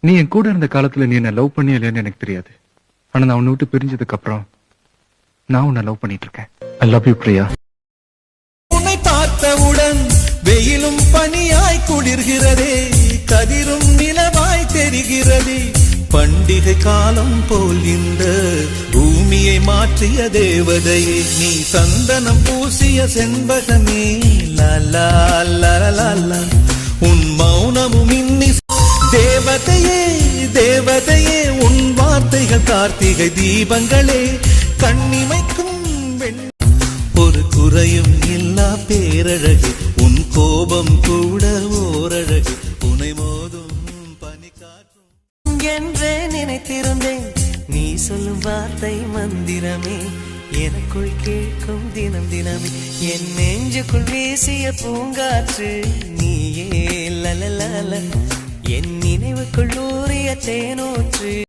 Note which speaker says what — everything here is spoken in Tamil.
Speaker 1: நீ என் கூட இருந்த காலத்துல நீ என்ன லவ் பண்ணி இல்லையான்னு எனக்கு தெரியாது. ஆனா நான் உன்னை விட்டு பிரிஞ்சதுக்கு அப்புறம் நான் உன்னை லவ் பண்ணிட்டு இருக்கேன். I love you Priya.
Speaker 2: உன்னை பார்த்தவுடன் வெயிலும் பனியாய் குளிர்கிறதே, கதிரும் நிலவாய் தெரிகிறதே. பண்டிகை காலம் போல் இந்த பூமியை மாற்றிய தேவதையே, நீ சந்தனம் பூசிய செண்பகமே. லாலா லாலா உன் மௌனமும் இன்னி. தேவதையே தேவதையே உன் வார்த்தைகள் கார்த்திகை தீபங்களே, கண்ணிமைக்கும் ஒரு குறையும் இல்லா பேரழகு, உன் கோபம் கூட ஓரழகு, உனை மோதும் பனிக்காற்றும் என்றே நினைத்திருந்தேன். நீ சொல்லும் வார்த்தை மந்திரமே, எனக்குள் கேட்கும் தினம் தினமே. என் நெஞ்சுக்குள் வீசிய பூங்காற்று நீயே. லலலல என் நினைவுக்குள் ஊறிய தேனூற்று.